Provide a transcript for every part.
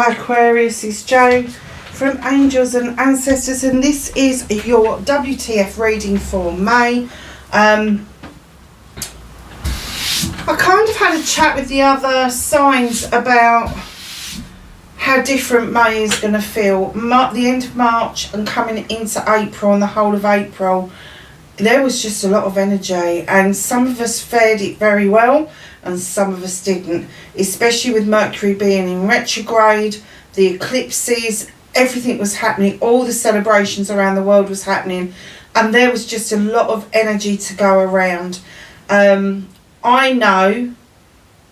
Hi Aquarius, it's Jo from Angels and Ancestors, and this is your WTF reading for May. I kind of had a chat with the other signs about how different May is going to feel. The end of March and coming into April and the whole of April, there was just a lot of energy, and some of us fared it very well and some of us didn't, especially with Mercury being in retrograde, the eclipses, everything was happening, all the celebrations around the world was happening, and there was just a lot of energy to go around. I know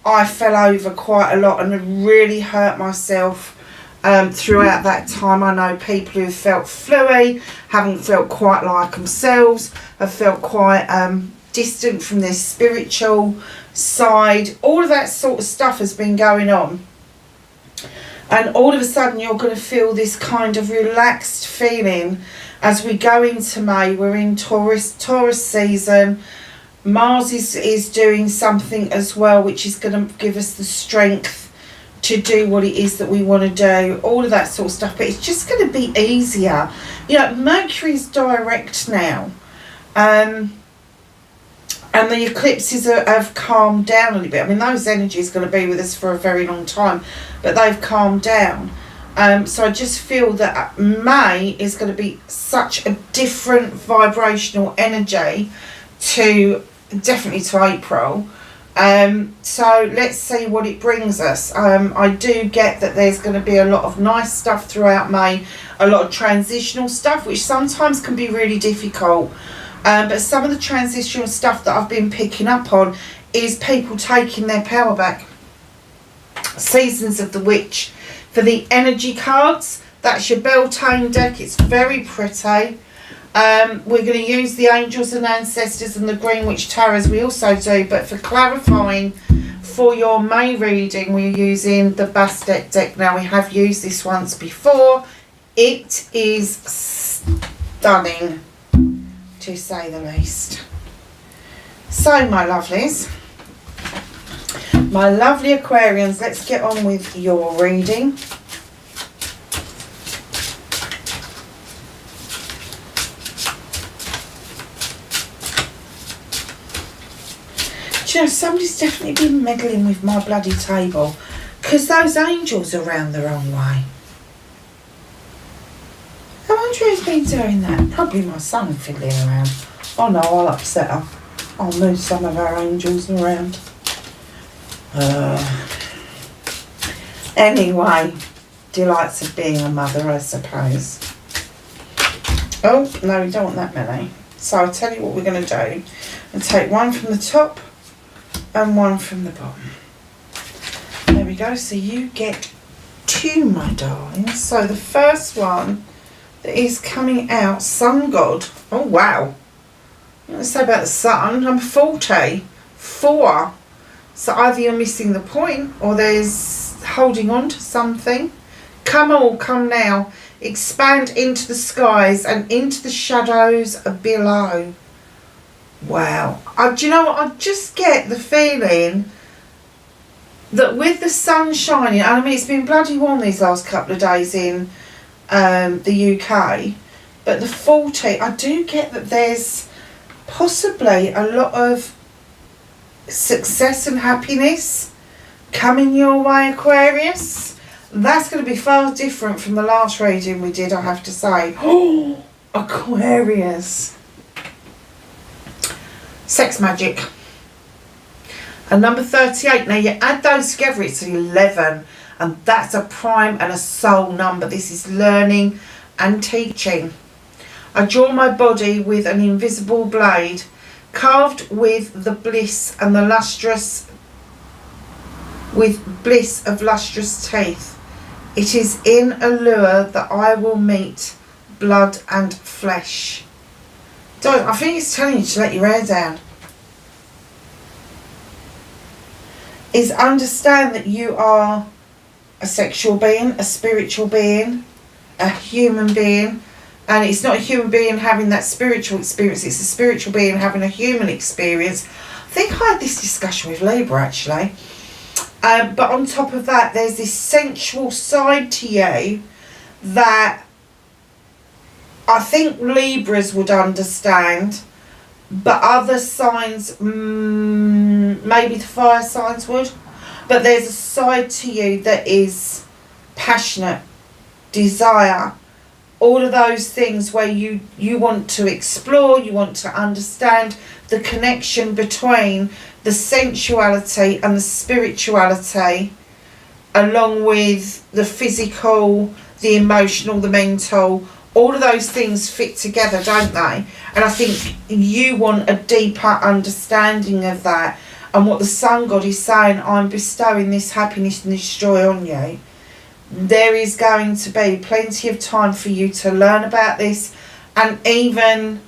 I fell over quite a lot and really hurt myself throughout that time. I know people who felt fluey, haven't felt quite like themselves, have felt quite distant from their spiritual side. All of that sort of stuff has been going on, and all of a sudden you're going to feel this kind of relaxed feeling as we go into May. We're in Taurus season. Mars is doing something as well, which is going to give us the strength to do what it is that we want to do, all of that sort of stuff. But it's just going to be easier. You know, Mercury's direct now, and the eclipses have calmed down a little bit. I mean, those energies are going to be with us for a very long time, but they've calmed down. So I just feel that May is going to be such a different vibrational energy to definitely to April. So let's see what it brings us. I do get that there's going to be a lot of nice stuff throughout May, a lot of transitional stuff, which sometimes can be really difficult. But some of the transitional stuff that I've been picking up on is people taking their power back. Seasons of the Witch for the energy cards. That's your Beltane deck. It's very pretty. We're going to use the Angels and Ancestors and the Green Witch Tarot as we also do. But for clarifying for your May reading, we're using the Bastet deck. Now, we have used this once before. It is stunning, to say the least. So, my lovelies, my lovely Aquarians, let's get on with your reading. Do you know, somebody's definitely been meddling with my bloody table, because those angels are round the wrong way. I wonder who's been doing that. Probably my son fiddling around. Oh no, I'll upset her. I'll move some of our angels around. Anyway, delights of being a mother, I suppose. Oh, no, we don't want that many. So I'll tell you what we're going to do. And take one from the top and one from the bottom. There we go. So you get two, my darlings. So the first one that is coming out, Sun God. Oh, wow. Let's say about the sun. I'm 44. So either you're missing the point or there's holding on to something. Come all, come now. Expand into the skies and into the shadows below. Wow. Do you know what? I just get the feeling that with the sun shining, I mean, it's been bloody warm these last couple of days in the UK, but the 40, I do get that there's possibly a lot of success and happiness coming your way, Aquarius. That's going to be far different from the last reading we did, I have to say. Oh, Aquarius. Sex magic. And number 38. Now you add those together, it's 11. And that's a prime and a soul number. This is learning and teaching. I draw my body with an invisible blade, carved with the bliss and the lustrous, with bliss of lustrous teeth. It is in a lure that I will meet blood and flesh. I think it's telling you to let your hair down. Is understand that you are a sexual being, a spiritual being, a human being. And it's not a human being having that spiritual experience, it's a spiritual being having a human experience. I think I had this discussion with Libra, actually. But on top of that, there's this sensual side to you that I think Libras would understand, but other signs, maybe the fire signs would. But there's a side to you that is passionate, desire, all of those things where you want to explore, you want to understand the connection between the sensuality and the spirituality, along with the physical, the emotional, the mental. All of those things fit together, don't they? And I think you want a deeper understanding of that. And what the Sun God is saying, I'm bestowing this happiness and this joy on you. There is going to be plenty of time for you to learn about this, and even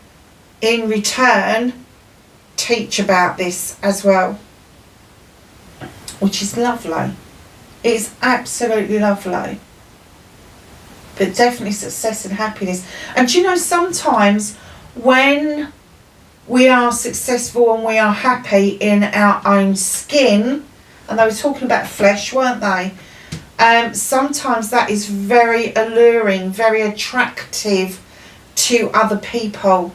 in return teach about this as well, which is lovely. It's absolutely lovely. But definitely success and happiness. And you know, sometimes when we are successful and we are happy in our own skin, and they were talking about flesh, weren't they? Sometimes that is very alluring, very attractive to other people.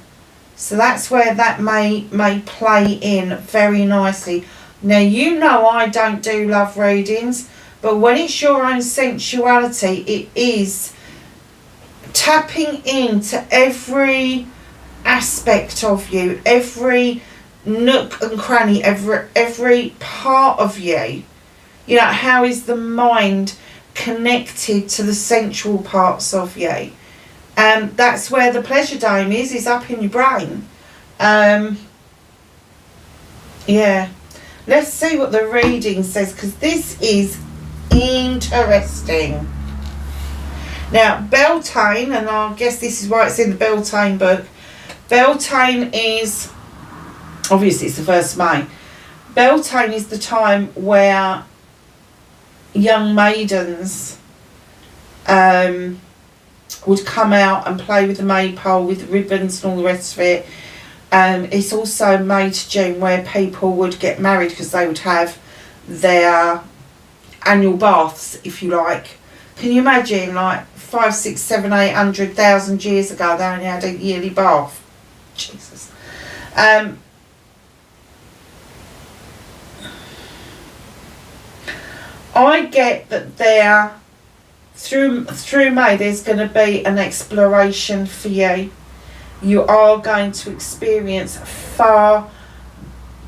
So that's where that may play in very nicely. Now, you know I don't do love readings, but when it's your own sensuality, it is tapping into every aspect of you, every nook and cranny, every part of you. You know, how is the mind connected to the sensual parts of you? That's where the pleasure dome is up in your brain. Yeah. Let's see what the reading says, because this is interesting. Now, Beltane, and I guess this is why it's in the Beltane book. Beltane is, obviously it's the 1st May. Beltane is the time where young maidens would come out and play with the maypole, with the ribbons and all the rest of it. It's also May to June where people would get married, because they would have their annual baths, if you like. Can you imagine, like 5, 6, 7, 800,000 years ago, they only had a yearly bath? Jesus. I get that there, through May, there's going to be an exploration for you. You are going to experience far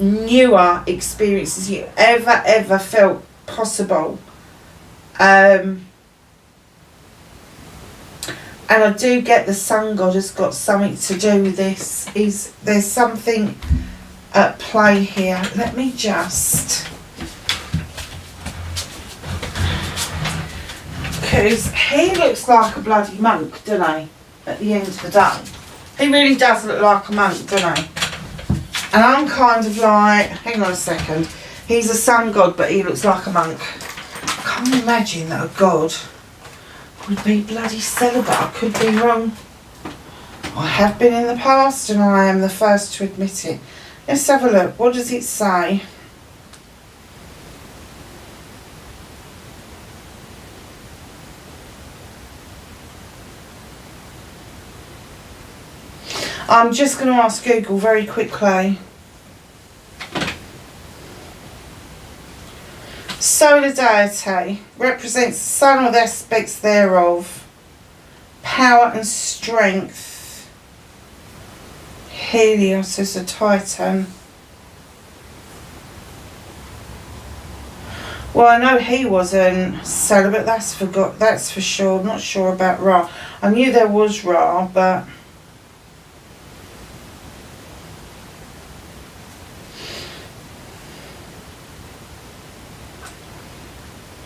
newer experiences you ever felt possible. And I do get the Sun God has got something to do with this. There's something at play here. Let me just... because he looks like a bloody monk, doesn't he, at the end of the day? He really does look like a monk, doesn't he? And I'm kind of like, hang on a second, he's a Sun God, but he looks like a monk. I can't imagine that a god would be bloody celibate. I could be wrong. I have been in the past, and I am the first to admit it. Let's have a look. What does it say? I'm just going to ask Google very quickly. Solar deity represents the sun or the aspects thereof, power and strength. Helios is a Titan. Well, I know he wasn't celibate, that's for sure. I'm not sure about Ra. I knew there was Ra, but...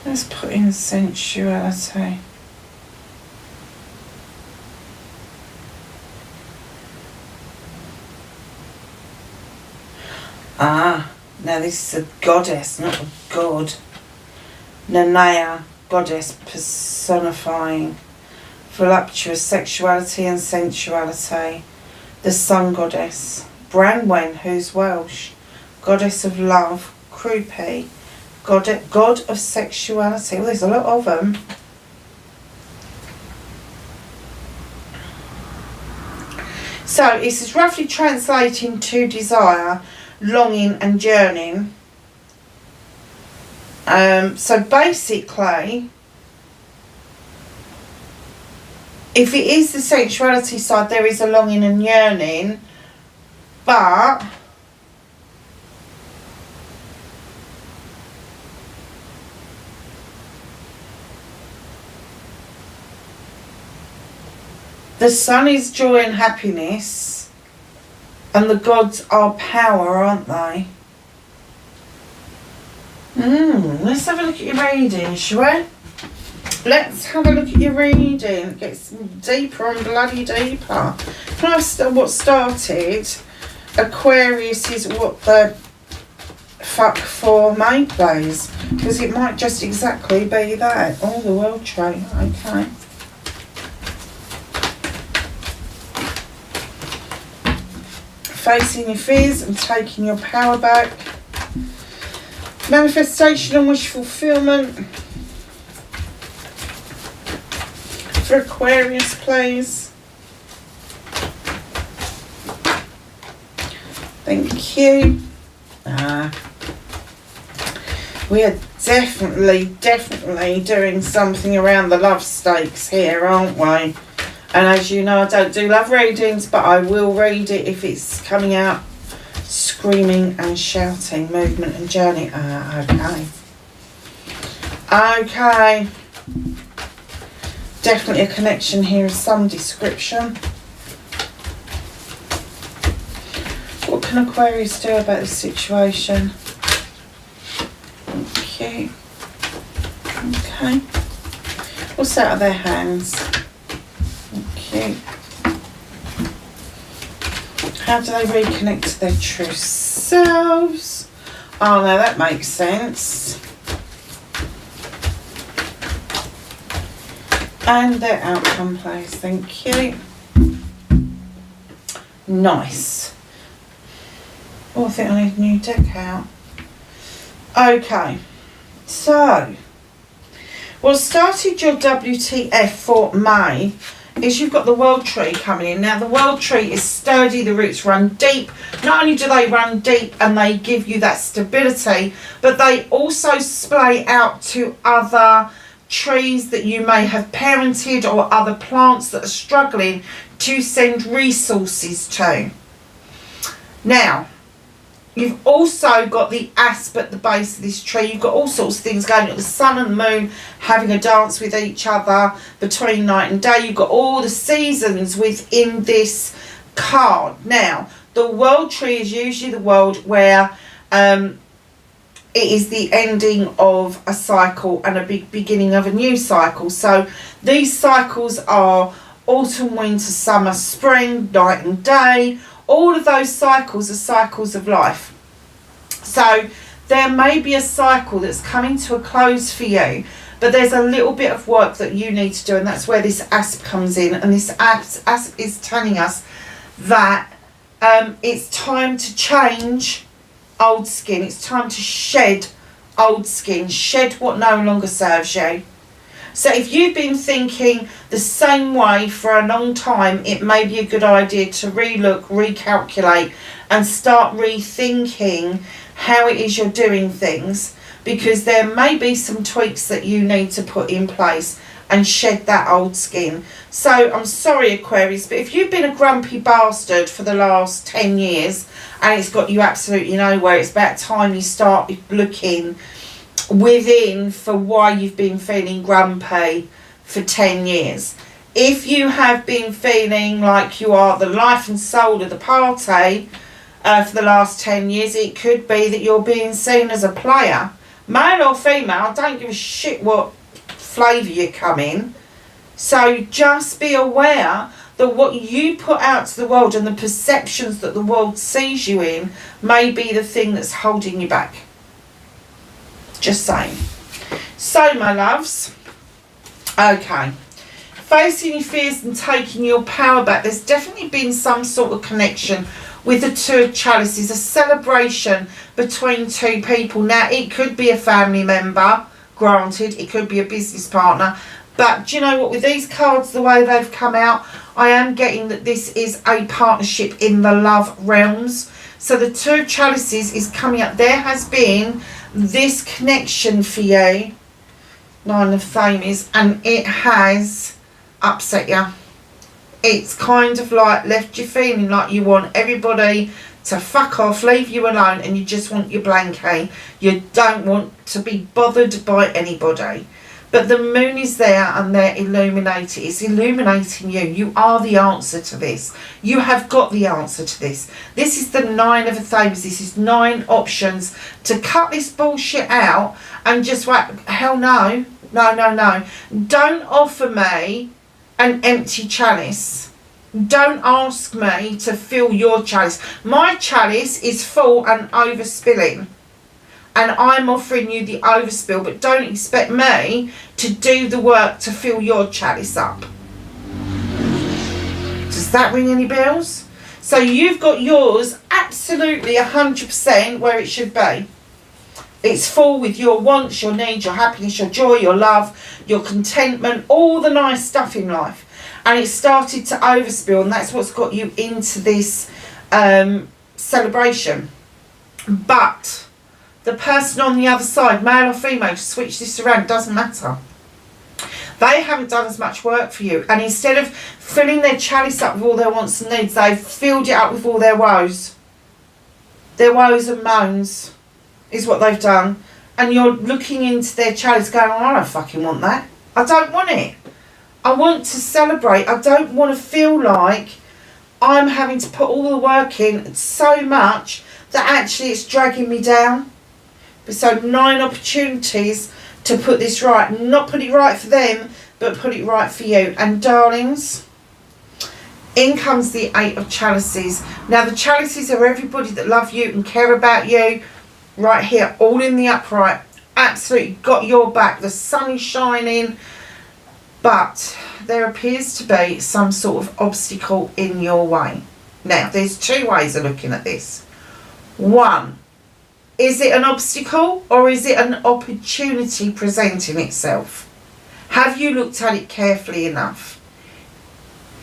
let's put in sensuality. Ah, now this is a goddess, not a god. Nanea, goddess personifying voluptuous sexuality and sensuality. The Sun Goddess. Branwen, who's Welsh, goddess of love. Krupi, God of sexuality. Well, there's a lot of them. So this is roughly translating to desire, longing and yearning. So basically, if it is the sexuality side, there is a longing and yearning, but the sun is joy and happiness, and the gods are power, aren't they? Let's have a look at your reading, shall we? Let's have a look at your reading. It gets deeper and bloody deeper. Can I start what started? Aquarius is what the fuck for May plays. Because it might just exactly be that. Oh, the world tree. Okay. Facing your fears and taking your power back. Manifestation and wish fulfillment. For Aquarius, please. Thank you. We are definitely doing something around the love stakes here, aren't we? And as you know, I don't do love readings, but I will read it if it's coming out screaming and shouting, movement and journey. Okay. Okay. Definitely a connection here of some description. What can Aquarius do about this situation? Okay. Okay. What's out of their hands? Okay. How do they reconnect to their true selves? Oh no, that makes sense. And their outcome, please. Thank you. Nice. Oh, I think I need a new deck out. Okay. So, what started your WTF for May is you've got the world tree coming in. Now, the world tree is sturdy. The roots run deep. Not only do they run deep and they give you that stability, but they also splay out to other trees that you may have parented or other plants that are struggling to send resources to. Now, you've also got the asp at the base of this tree. You've got all sorts of things going on. The sun and the moon having a dance with each other between night and day. You've got all the seasons within this card. Now, the world tree is usually the world where it is the ending of a cycle and a big beginning of a new cycle. So these cycles are autumn, winter, summer, spring, night and day. All of those cycles are cycles of life. So there may be a cycle that's coming to a close for you, but there's a little bit of work that you need to do, and that's where this asp comes in. And this asp is telling us that it's time to change old skin. It's time to shed old skin. Shed what no longer serves you. So if you've been thinking the same way for a long time, it may be a good idea to relook, recalculate and start rethinking how it is you're doing things, because there may be some tweaks that you need to put in place and shed that old skin. So I'm sorry, Aquarius, but if you've been a grumpy bastard for the last 10 years and it's got you absolutely nowhere, it's about time you start looking within for why you've been feeling grumpy for 10 years. If you have been feeling like you are the life and soul of the party for the last 10 years, it could be that you're being seen as a player. Male or female, I don't give a shit what flavour you come in. So just be aware that what you put out to the world and the perceptions that the world sees you in may be the thing that's holding you back. Just saying. So, my loves, okay, facing your fears and taking your power back. There's definitely been some sort of connection with the Two of Chalices, a celebration between two people. Now, it could be a family member, granted, it could be a business partner, but do you know what, with these cards, the way they've come out, I am getting that this is a partnership in the love realms. So the Two of Chalices is coming up. There has been this connection for you, Nine of Thames, and it has upset you. It's kind of like left you feeling like you want everybody to fuck off, leave you alone, and you just want your blankie. You don't want to be bothered by anybody. But the moon is there and they're illuminated. It's illuminating you. You are the answer to this. You have got the answer to this. This is the Nine of Thames. This is 9 options to cut this bullshit out and just wait. Hell no. No, no, no. Don't offer me an empty chalice. Don't ask me to fill your chalice. My chalice is full and overspilling. And I'm offering you the overspill, but don't expect me to do the work to fill your chalice up. Does that ring any bells? So you've got yours absolutely 100% where it should be. It's full with your wants, your needs, your happiness, your joy, your love, your contentment, all the nice stuff in life. And it started to overspill, and that's what's got you into this celebration. But the person on the other side, male or female, switch this around, doesn't matter. They haven't done as much work for you. And instead of filling their chalice up with all their wants and needs, they've filled it up with all their woes. Their woes and moans is what they've done. And you're looking into their chalice going, oh, I don't fucking want that. I don't want it. I want to celebrate. I don't want to feel like I'm having to put all the work in so much that actually it's dragging me down. So 9 opportunities to put this right. Not put it right for them, but put it right for you. And darlings, in comes the 8 of Chalices. Now the chalices are everybody that love you and care about you. Right here, all in the upright. Absolutely got your back. The sun is shining. But there appears to be some sort of obstacle in your way. Now, there's 2 ways of looking at this. One, is it an obstacle or is it an opportunity presenting itself? Have you looked at it carefully enough?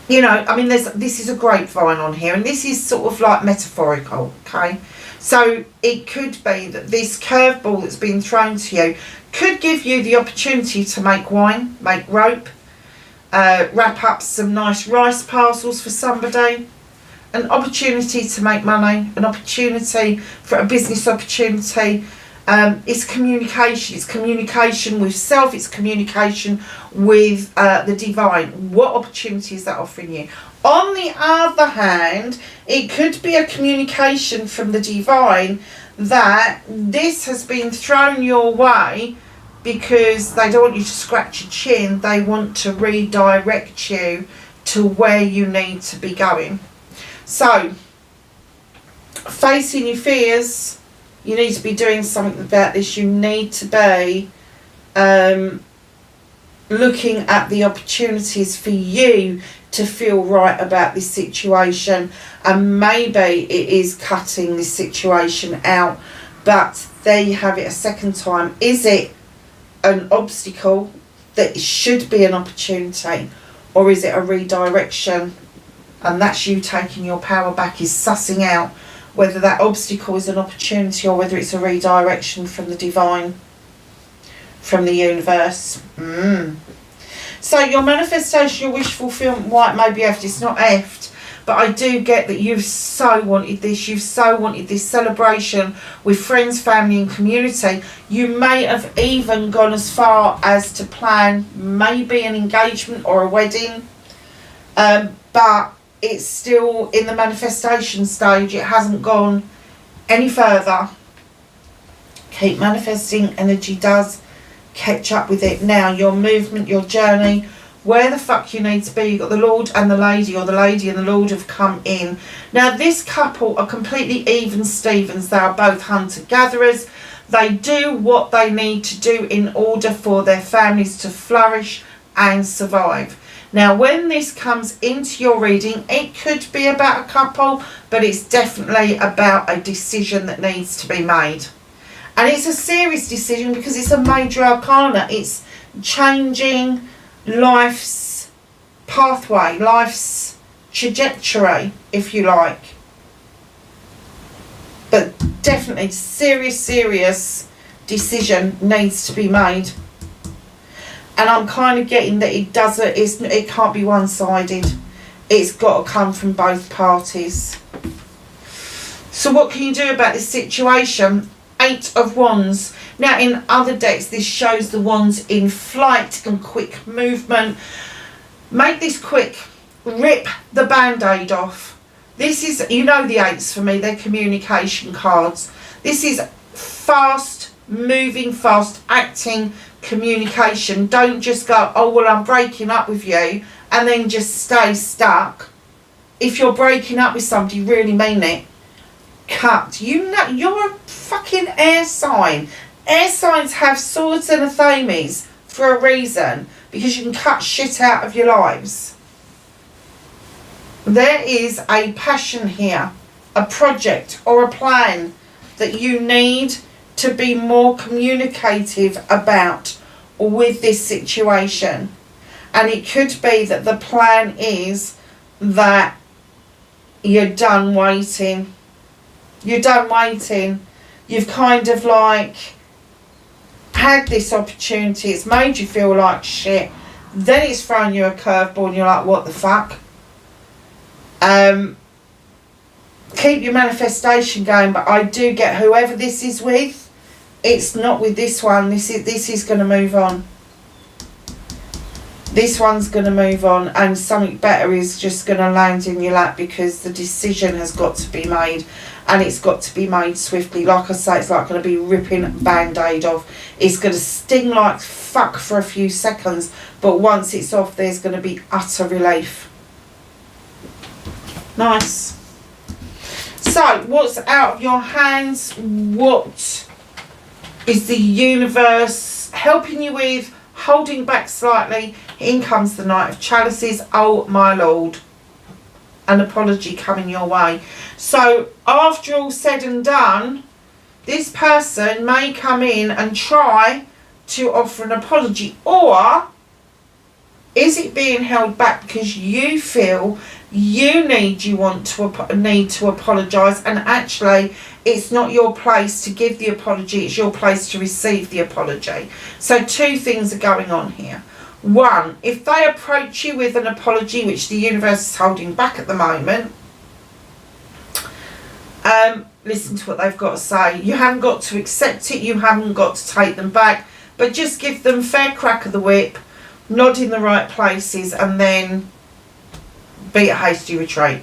You know, I mean, this is a grapevine on here, and this is sort of like metaphorical, okay? So it could be that this curveball that's been thrown to you could give you the opportunity to make wine, make rope, wrap up some nice rice parcels for somebody, an opportunity to make money, an opportunity for a business opportunity. It's communication. It's communication with self. It's communication with the divine. What opportunity is that offering you? On the other hand, it could be a communication from the divine that this has been thrown your way because they don't want you to scratch your chin. They want to redirect you to where you need to be going. So, facing your fears, you need to be doing something about this. You need to be looking at the opportunities for you to feel right about this situation, and maybe it is cutting this situation out, but there you have it a second time. Is it an obstacle that should be an opportunity, or is it a redirection? And that's you taking your power back, is sussing out whether that obstacle is an opportunity or whether it's a redirection from the divine, from the universe. So your manifestation, your wish fulfillment, why it may be effed, it's not effed, but I do get that you've so wanted this. You've so wanted this celebration with friends, family and community. You may have even gone as far as to plan maybe an engagement or a wedding, but it's still in the manifestation stage. It hasn't gone any further. Keep manifesting. Energy does catch up with it. Now your movement, your journey, where the fuck you need to be. You've got the Lord and the Lady, or the Lady and the Lord have come in. Now this couple are completely even Stevens. They are both hunter-gatherers. They do what they need to do in order for their families to flourish and survive. Now, when this comes into your reading, it could be about a couple, but it's definitely about a decision that needs to be made. And it's a serious decision because it's a major arcana. It's changing life's pathway, life's trajectory, if you like. But definitely serious decision needs to be made. And I'm kind of getting that it can't be one-sided. It's got to come from both parties. So what can you do about this situation? 8 of Wands. Now, in other decks, this shows the wands in flight and quick movement. Make this quick. Rip the band-aid off. This is, you know the 8s for me, they're communication cards. This is fast moving, fast acting communication. Don't just go, oh well, I'm breaking up with you, and then just stay stuck. If you're breaking up with somebody, really mean it. Cut. You know, you're a fucking air sign. Air signs have swords and athames for a reason, because you can cut shit out of your lives. There is a passion here, a project or a plan that you need to be more communicative about with this situation. And it could be that the plan is that you're done waiting. You're done waiting. You've kind of like had this opportunity. It's made you feel like shit. Then it's thrown you a curveball and you're like, what the fuck? Keep your manifestation going, but I do get whoever this is with, it's not with this one. This is going to move on. This one's going to move on, and something better is just going to land in your lap, because the decision has got to be made, and it's got to be made swiftly. Like I say, it's like going to be ripping a band-aid off. It's going to sting like fuck for a few seconds, but once it's off, there's going to be utter relief. Nice. So, what's out of your hands? What is the universe helping you with? Holding back slightly. In comes the Knight of Chalices. Oh my lord. An apology coming your way. So, after all said and done, this person may come in and try to offer an apology. Or is it being held back because you feel you need to apologise, and actually it's not your place to give the apology, it's your place to receive the apology. So 2 things are going on here. 1, if they approach you with an apology, which the universe is holding back at the moment, listen to what they've got to say. You haven't got to accept it, you haven't got to take them back, but just give them fair crack of the whip, nod in the right places, and then be a hasty retreat.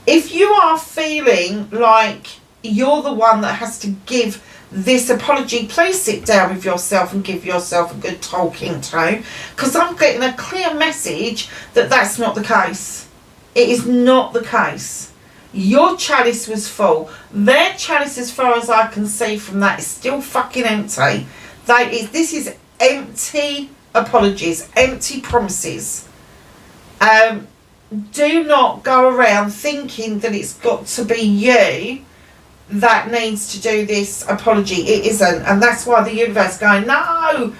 If you are feeling like you're the one that has to give this apology, please sit down with yourself and give yourself a good talking to, because I'm getting a clear message that that's not the case. It is not the case. Your chalice was full. Their chalice, as far as I can see from that, is still fucking empty. This is empty apologies, empty promises. Do not go around thinking that it's got to be you that needs to do this apology. It isn't, and that's why the universe is going, no,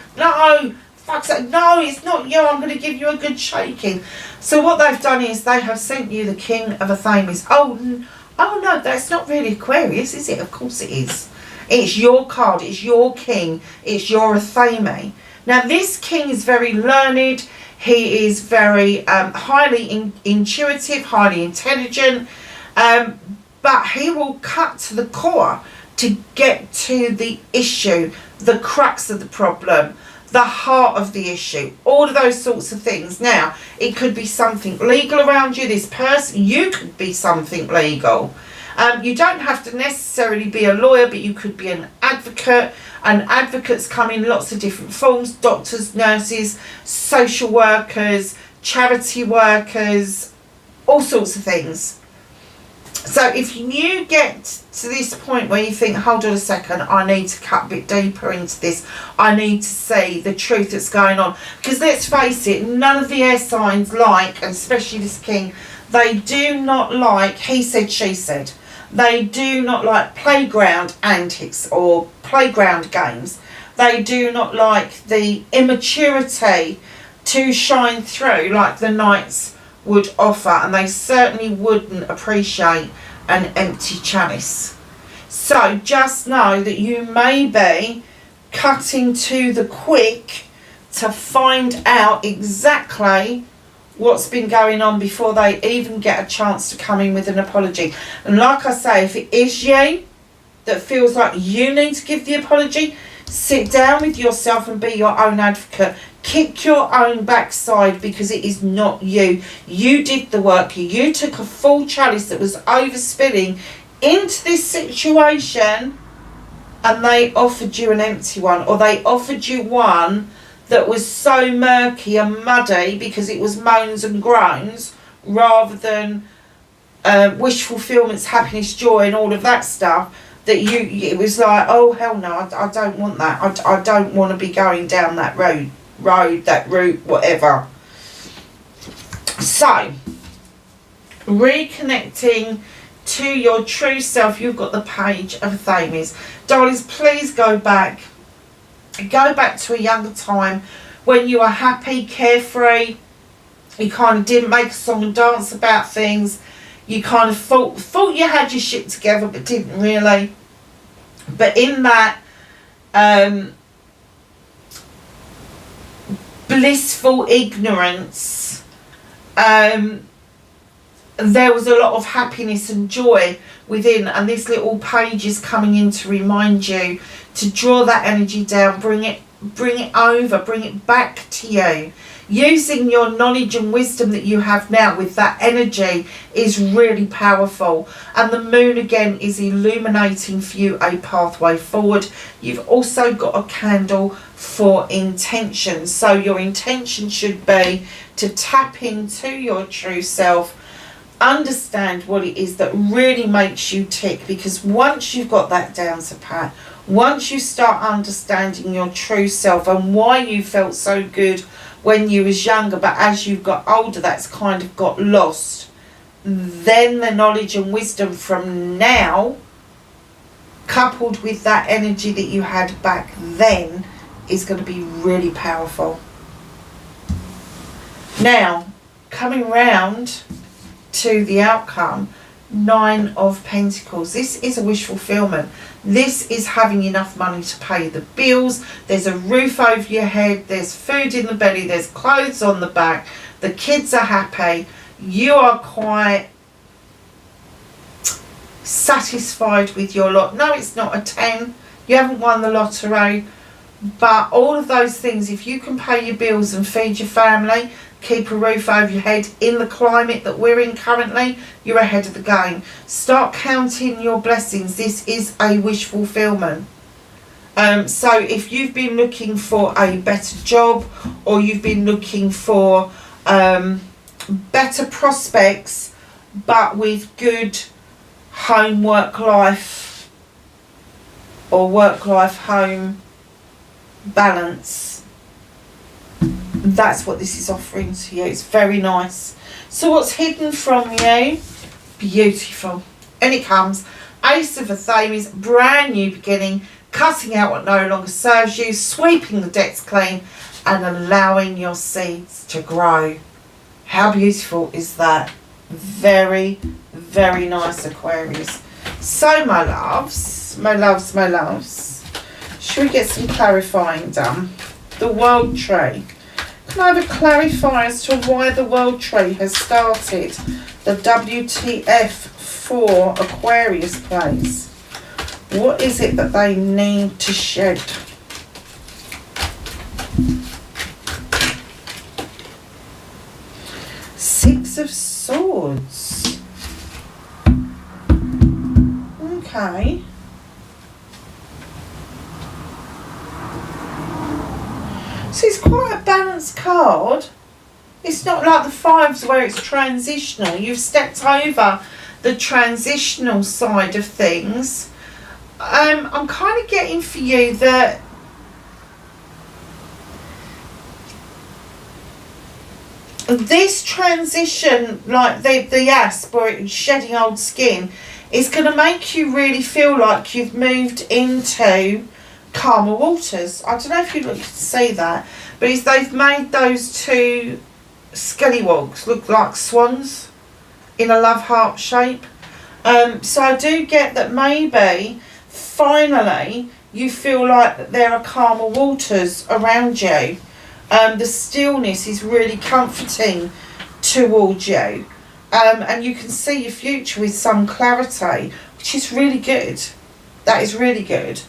fuck's sake, no, it's not you, I'm going to give you a good shaking. So what they've done is they have sent you the King of Athames. Oh no, that's not really Aquarius, is it? Of course it is. It's your card, it's your king, it's your Athame. Now this king is very learned. He is very highly intuitive, highly intelligent, but he will cut to the core to get to the issue, the crux of the problem, the heart of the issue, all of those sorts of things. Now, it could be something legal around you. This person, you could be something legal. You don't have to necessarily be a lawyer, but you could be an advocate. And advocates come in lots of different forms: doctors, nurses, social workers, charity workers, all sorts of things. So if you get to this point where you think, hold on a second, I need to cut a bit deeper into this, I need to see the truth that's going on. Because let's face it, none of the air signs like, and especially this king, they do not like he said, she said. They do not like playground antics or playground games. They do not like the immaturity to shine through like the knights would offer, and they certainly wouldn't appreciate an empty chalice. So just know that you may be cutting to the quick to find out exactly what's been going on before they even get a chance to come in with an apology. And like I say, if it is you that feels like you need to give the apology, sit down with yourself and be your own advocate. Kick your own backside, because it is not you. You did the work. You took a full chalice that was overspilling into this situation, and they offered you an empty one, or they offered you one that was so murky and muddy because it was moans and groans rather than wish fulfillments, happiness, joy and all of that stuff, that it was like, oh hell no, I don't want that. I don't want to be going down that route, whatever. So reconnecting to your true self, you've got the Page of Thames. Darlings, please go back to a younger time when you were happy, carefree. You kind of didn't make a song and dance about things. You kind of thought you had your shit together, but didn't really. But in that blissful ignorance, there was a lot of happiness and joy within, and this little page is coming in to remind you to draw that energy down, bring it over, bring it back to you. Using your knowledge and wisdom that you have now with that energy is really powerful. And the moon again is illuminating for you a pathway forward. You've also got a candle for intention. So your intention should be to tap into your true self, understand what it is that really makes you tick, because once you've got that down to pat, once you start understanding your true self and why you felt so good when you was younger, but as you've got older that's kind of got lost, then the knowledge and wisdom from now coupled with that energy that you had back then is going to be really powerful. Now coming round to the outcome, 9 of Pentacles. This is a wish fulfillment. This is having enough money to pay the bills. There's a roof over your head, there's food in the belly, there's clothes on the back, the kids are happy, you are quite satisfied with your lot. No, it's not a 10, you haven't won the lottery, but all of those things, if you can pay your bills and feed your family, keep a roof over your head in the climate that we're in currently, you're ahead of the game. Start counting your blessings. This is a wish fulfillment. So if you've been looking for a better job, or you've been looking for better prospects but with good home work life or work life home balance, that's what this is offering to you. It's very nice. So what's hidden from you? Beautiful. And it comes Ace of Thames, brand new beginning, cutting out what no longer serves you, sweeping the decks clean and allowing your seeds to grow. How beautiful is that? Very, very nice, Aquarius. So my loves, should we get some clarifying done? The World Tree. Can I have a clarifier as to why the World Tree has started the WTF for Aquarius, please? What is it that they need to shed? Six of Swords. Okay. So it's quite a balanced card. It's not like the fives where it's transitional. You've stepped over the transitional side of things. I'm kind of getting for you that this transition, like the asp where it's shedding old skin, is going to make you really feel like you've moved into calmer waters. I don't know if you can see that, but they've made those two scallywags look like swans in a love heart shape. So I do get that maybe finally you feel like that there are calmer waters around you. The stillness is really comforting towards you, and you can see your future with some clarity, which is really good. That is really good.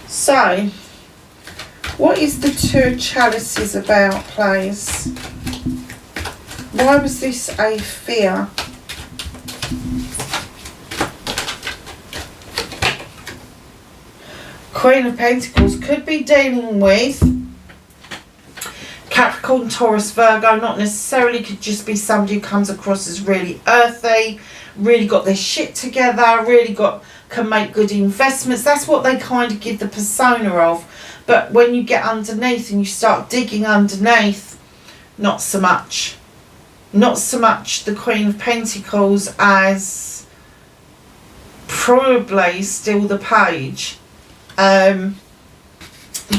So, what is the Two of Chalices about, please? Why was this a fear? Queen of Pentacles could be dealing with Capricorn, Taurus, Virgo. Not necessarily, could just be somebody who comes across as really earthy, really got their shit together, really can make good investments. That's what they kind of give the persona of. But when you get underneath and you start digging underneath, not so much. Not so much the Queen of Pentacles as probably still the Page.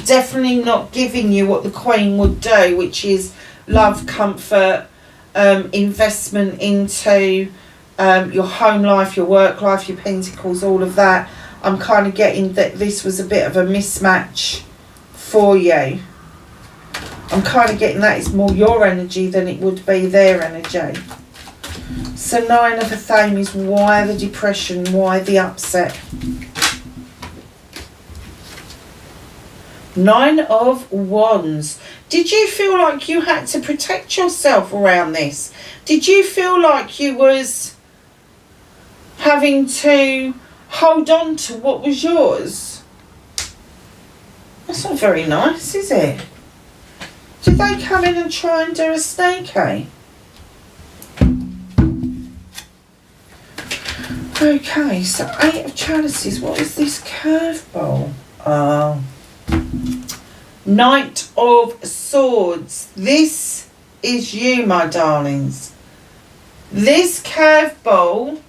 Definitely not giving you what the Queen would do, which is love, comfort, investment into your home life, your work life, your Pentacles, all of that. I'm kind of getting that this was a bit of a mismatch for you. I'm kind of getting that it's more your energy than it would be their energy. So 9 of a Thame is why the depression, why the upset. 9 of Wands. Did you feel like you had to protect yourself around this? Did you feel like you was having to hold on to what was yours? That's not very nice, is it? Did they come in and try and do a snakey? Okay, so 8 of Chalices. What is this curveball? Knight of Swords. This is you, my darlings. This curveball,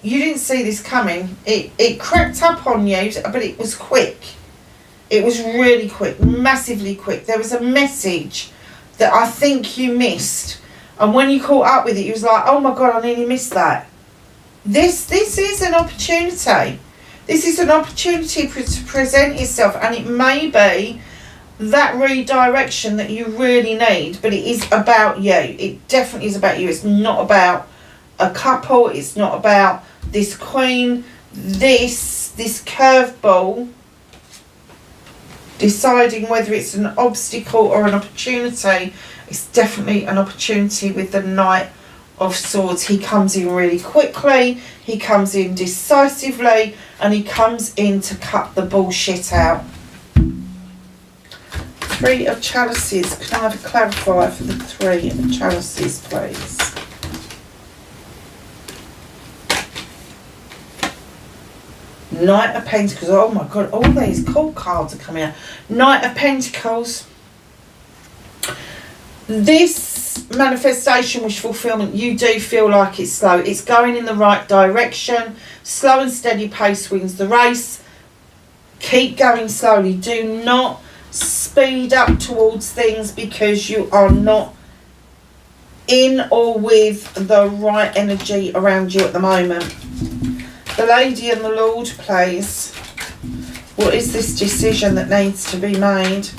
you didn't see this coming. It crept up on you, but it was quick. It was really quick, massively quick. There was a message that I think you missed. And when you caught up with it, you was like, oh my God, I nearly missed that. This is an opportunity. This is an opportunity to present yourself, and it may be that redirection that you really need, but it is about you. It definitely is about you. It's not about a couple. It's not about this Queen. This curveball, deciding whether it's an obstacle or an opportunity. It's definitely an opportunity with the Knight of Swords. He comes in really quickly, he comes in decisively, and he comes in to cut the bullshit out. 3 of Chalices. Can I have a clarifier for the 3 of Chalices, please? Knight of Pentacles. Oh my God, all these cool cards are coming out. Knight of Pentacles. This manifestation, wish fulfillment, you do feel like it's slow. It's going in the right direction. Slow and steady pace wins the race. Keep going slowly. Do not speed up towards things because you are not in or with the right energy around you at the moment. The Lady and the Lord, please. What is this decision that needs to be made?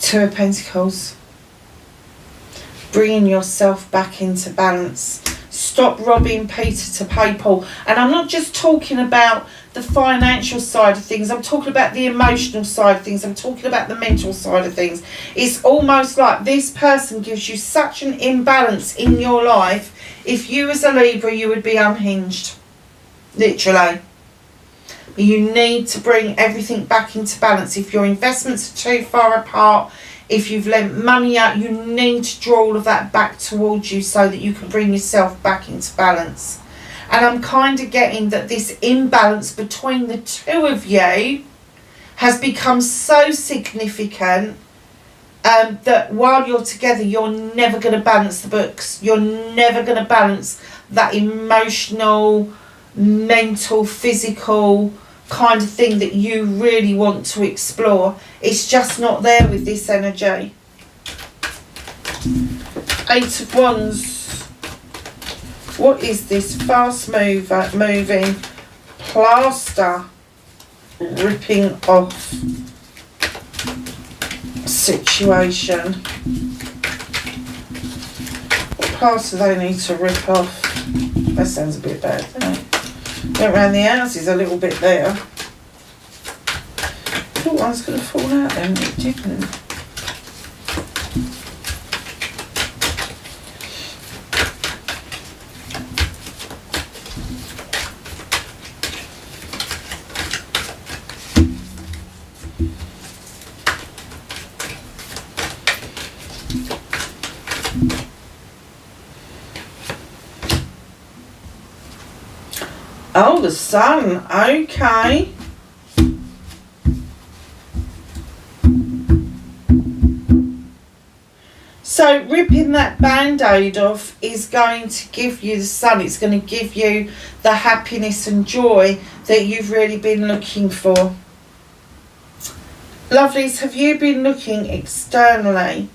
Two of Pentacles. Bringing yourself back into balance. Stop robbing Peter to pay Paul. And I'm not just talking about the financial side of things. I'm talking about the emotional side of things. I'm talking about the mental side of things. It's almost like this person gives you such an imbalance in your life. If you as a Libra, you would be unhinged. Literally. You need to bring everything back into balance. If your investments are too far apart, if you've lent money out, you need to draw all of that back towards you so that you can bring yourself back into balance. And I'm kind of getting that this imbalance between the two of you has become so significant that while you're together, you're never going to balance the books. You're never going to balance that emotional, mental, physical kind of thing that you really want to explore. It's just not there with this energy. 8 of Wands. What is this fast moving plaster ripping off situation? What plaster do they need to rip off? That sounds a bit bad, doesn't it? Went round the houses a little bit there. I thought one was going to fall out then, it didn't. Oh, the sun. Okay. So ripping that band-aid off is going to give you the sun. It's going to give you the happiness and joy that you've really been looking for. Lovelies, have you been looking externally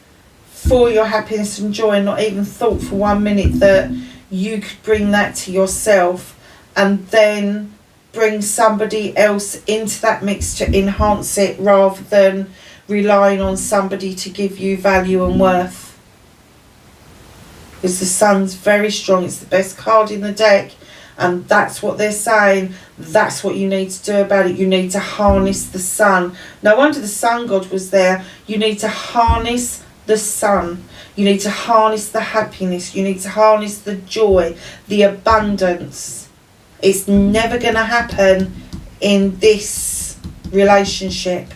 for your happiness and joy and not even thought for 1 minute that you could bring that to yourself and then bring somebody else into that mix to enhance it rather than relying on somebody to give you value and worth? Because the sun's very strong. It's the best card in the deck, and that's what they're saying. That's what you need to do about it. You need to harness the sun. No wonder the sun god was there. You need to harness the sun. You need to harness the happiness. You need to harness the joy, the abundance. It's never going to happen in this relationship.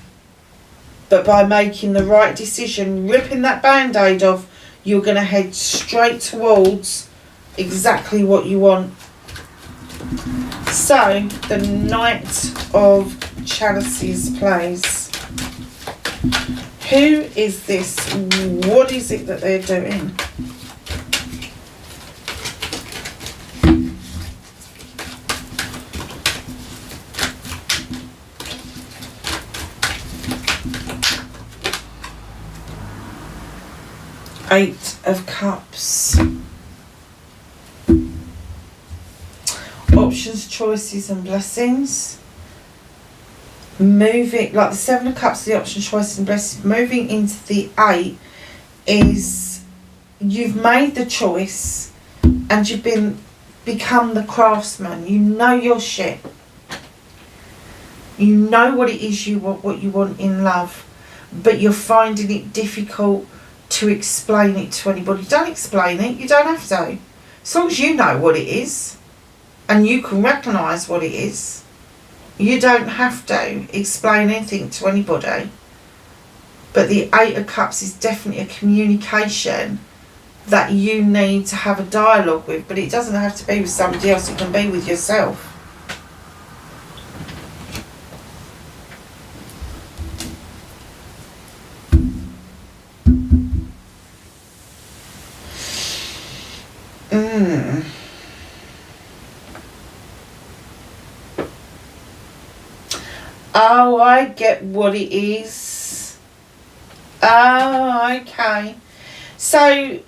But by making the right decision, ripping that band-aid off, you're going to head straight towards exactly what you want. So, the Knight of Chalices plays. Who is this? What is it that they're doing? Eight of Cups. Options, choices and blessings. Moving, like the Seven of Cups, the options, choices and blessings. Moving into the 8 is you've made the choice and you've become the craftsman. You know your shit. You know what it is you want, what you want in love, but you're finding it difficult to explain it to anybody. Don't explain it. You don't have to. As long as you know what it is and you can recognise what it is, you don't have to explain anything to anybody. But the 8 of Cups is definitely a communication that you need to have a dialogue with, but it doesn't have to be with somebody else. It can be with yourself. Oh, I get what it is. Oh, okay. So,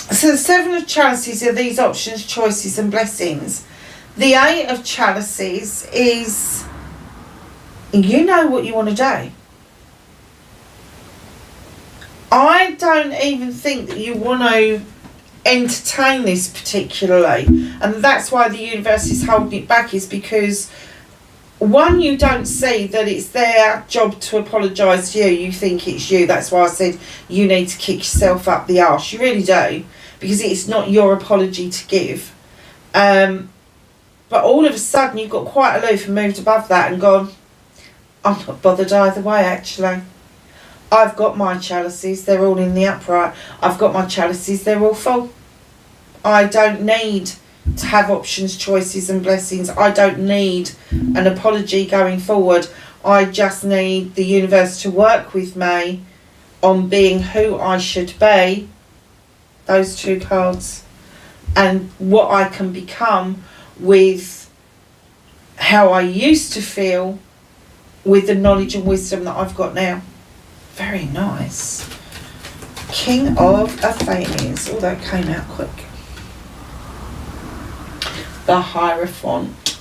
the Seven of Chalices are these options, choices and blessings. The 8 of Chalices is, you know what you want to do. I don't even think that you want to entertain this particularly, and that's why the universe is holding it back, is because one, you don't see that it's their job to apologise to you. You think it's you. That's why I said you need to kick yourself up the arse. You really do, because it's not your apology to give. But all of a sudden you've got quite aloof and moved above that and gone, I'm not bothered either way, actually. I've got my chalices, they're all in the upright. I've got my chalices, they're all full. I don't need to have options, choices and blessings. I don't need an apology going forward. I just need the universe to work with me on being who I should be, those two cards, and what I can become with how I used to feel with the knowledge and wisdom that I've got now. Very nice. King of Affirmations. Oh, that came out quick. The Hierophant.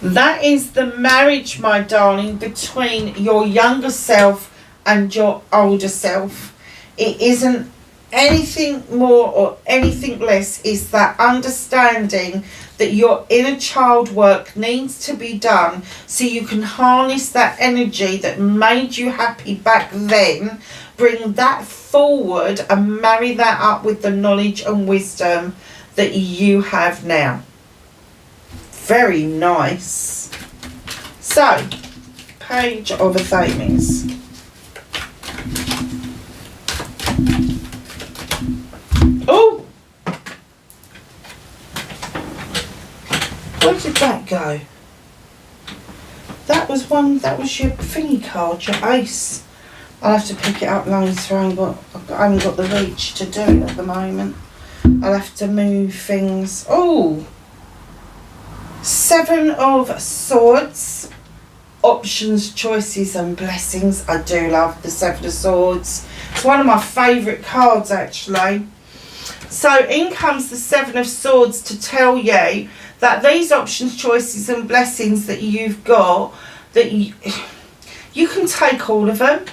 That is the marriage, my darling, between your younger self and your older self. It isn't anything more or anything less. It's that understanding that your inner child work needs to be done so you can harness that energy that made you happy back then, bring that forward and marry that up with the knowledge and wisdom that you have now. Very nice. So, Page of Affirmations. Oh! Where did that go? That was your thingy card, your ace. I'll have to pick it up later. I haven't got the reach to do it at the moment. I'll have to move things. Oh! 7 of Swords. Options, choices and blessings. I do love the 7 of Swords. It's one of my favourite cards, actually. So in comes the 7 of Swords to tell you that these options, choices and blessings that you've got, that you can take all of them.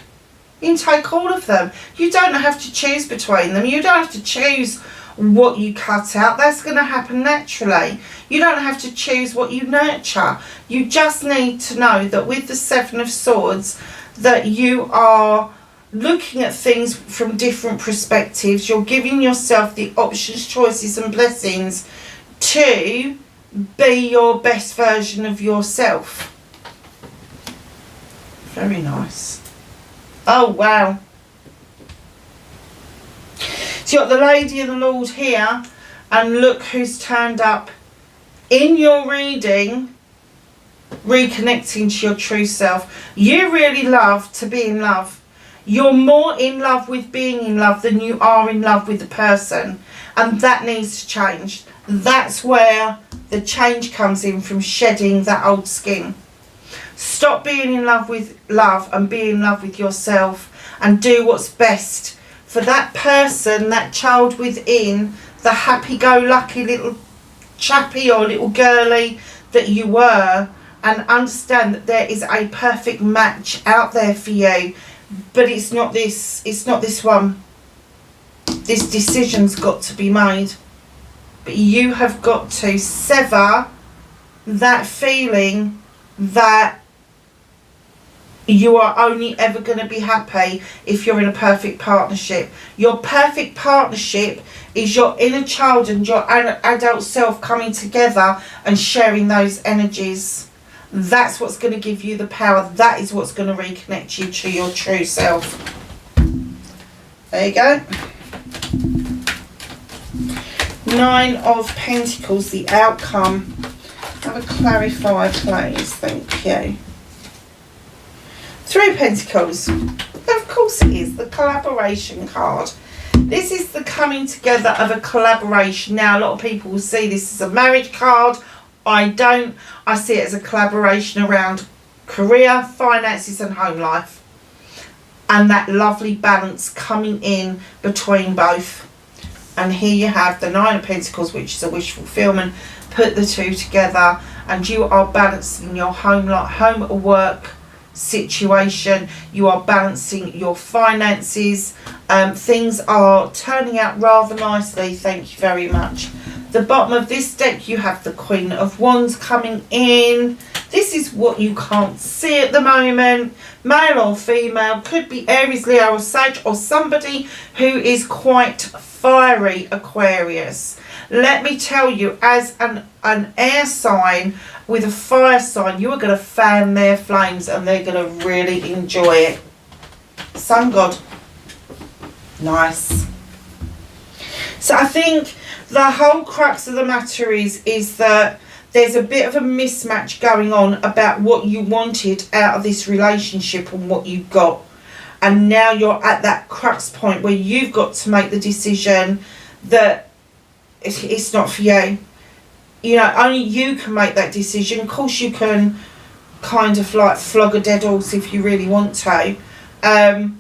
You can take all of them. You don't have to choose between them. You don't have to choose what you cut out. That's going to happen naturally. You don't have to choose what you nurture. You just need to know that with the 7 of Swords that you are looking at things from different perspectives. You're giving yourself the options, choices and blessings to be your best version of yourself. Very nice. Oh, wow. So you've got the Lady and the Lord here, and look who's turned up in your reading, reconnecting to your true self. You really love to be in love. You're more in love with being in love than you are in love with the person, and that needs to change. That's where the change comes in, from shedding that old skin. Stop being in love with love and be in love with yourself, and do what's best for that person, that child within, the happy-go-lucky little chappy or little girly that you were, and understand that there is a perfect match out there for you. But it's not this one. This decision's got to be made. But you have got to sever that feeling that you are only ever going to be happy if you're in a perfect partnership. Your perfect partnership is your inner child and your adult self coming together and sharing those energies. That's what's going to give you the power. That is what's going to reconnect you to your true self. There you go. 9 of Pentacles, the outcome. Have a clarifier, please. Thank you. 3 of Pentacles. Of course it is. The collaboration card. This is the coming together of a collaboration. Now, a lot of people will see this as a marriage card. I don't. I see it as a collaboration around career, finances and home life. And that lovely balance coming in between both. And here you have the 9 of Pentacles, which is a wish fulfillment. Put the two together and you are balancing your home life, home or work situation. You are balancing your finances. Things are turning out rather nicely, thank you very much. The bottom of this deck, you have the Queen of Wands coming in. This is what you can't see at the moment. Male or female, could be Aries, Leo or Sag, or somebody who is quite fiery Aquarius. Let me tell you, as an air sign with a fire sign, you are going to fan their flames and they're going to really enjoy it. Sun God. Nice. So I think the whole crux of the matter is that there's a bit of a mismatch going on about what you wanted out of this relationship and what you got. And now you're at that crux point where you've got to make the decision that it's not for you. You know, only you can make that decision. Of course, you can kind of like flog a dead horse if you really want to. But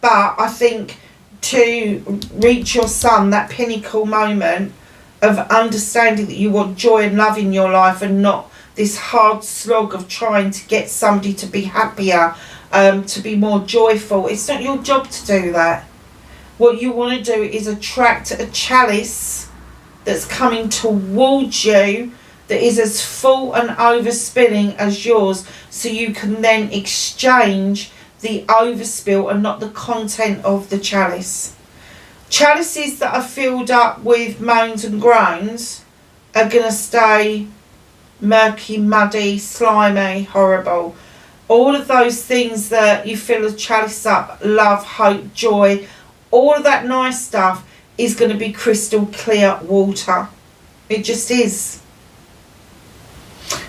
I think to reach your sun, that pinnacle moment of understanding that you want joy and love in your life and not this hard slog of trying to get somebody to be happier, to be more joyful. It's not your job to do that. What you want to do is attract a chalice that's coming towards you that is as full and overspilling as yours, so you can then exchange the overspill and not the content of the chalice. Chalices that are filled up with moans and groans are going to stay murky, muddy, slimy, horrible. All of those things that you fill a chalice up, love, hope, joy, all of that nice stuff is going to be crystal clear water. It just is.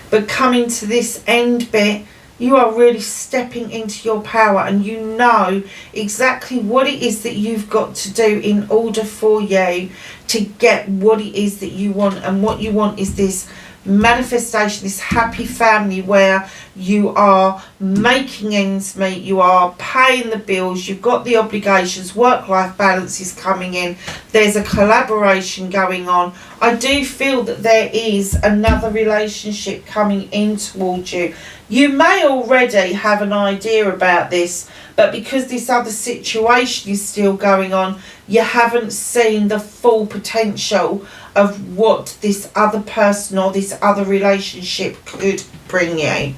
But coming to this end bit, you are really stepping into your power and you know exactly what it is that you've got to do in order for you to get what it is that you want. And what you want is this manifestation, this happy family where you are making ends meet, you are paying the bills, you've got the obligations, work-life balance is coming in, there's a collaboration going on. I do feel that there is another relationship coming in towards you. You may already have an idea about this, but because this other situation is still going on, you haven't seen the full potential of what this other person or this other relationship could bring you.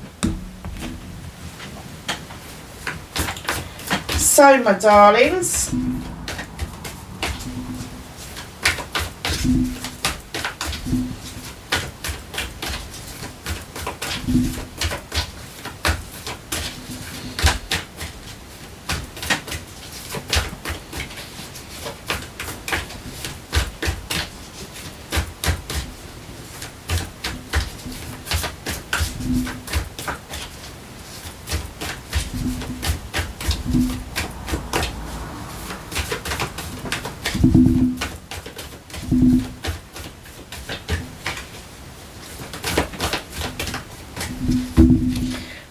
So, my darlings,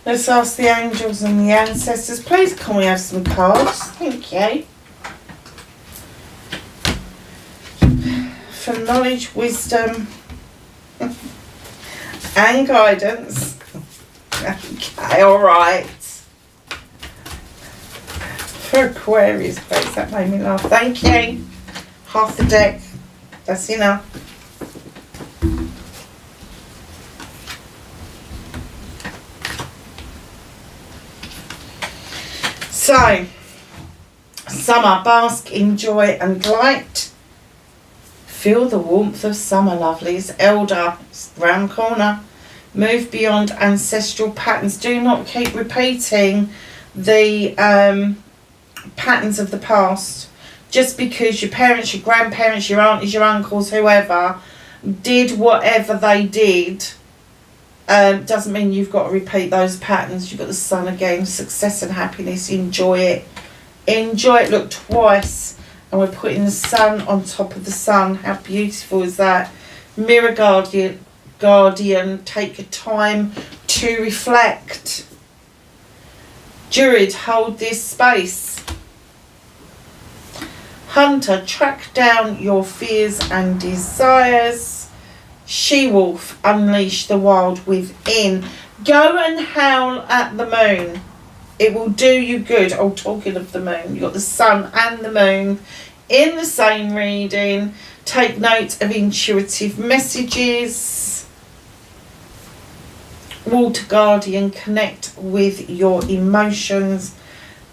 let's ask the angels and the ancestors. Please can we have some cards? Thank you. For knowledge, wisdom and guidance. Okay, alright. For Aquarius, please. That made me laugh. Thank you. Half the deck. That's enough. So, summer, bask in joy and light. Feel the warmth of summer, lovelies. Elder, round corner. Move beyond ancestral patterns. Do not keep repeating the patterns of the past. Just because your parents, your grandparents, your aunties, your uncles, whoever, did whatever they did, doesn't mean you've got to repeat those patterns. You've got the sun again, success and happiness. Enjoy it. Enjoy it. Look, twice. And we're putting the sun on top of the sun. How beautiful is that? Mirror guardian, take your time to reflect. Druid, hold this space. Hunter, track down your fears and desires. She-wolf, unleash the wild within. Go and howl at the moon. It will do you good. Oh, talking of the moon, you've got the sun and the moon in the same reading. Take note of intuitive messages. Water Guardian, connect with your emotions.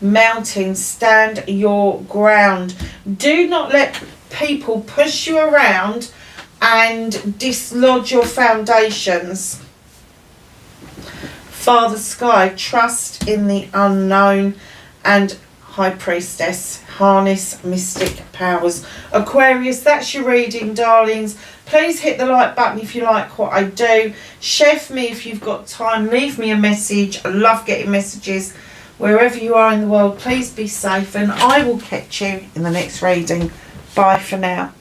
Mountain, stand your ground. Do not let people push you around and dislodge your foundations. Father Sky, trust in the unknown. And High Priestess, harness mystic powers. Aquarius, that's your reading, darlings. Please hit the like button if you like what I do. Share for me if you've got time. Leave me a message. I love getting messages. Wherever you are in the world, please be safe, and I will catch you in the next reading. Bye for now.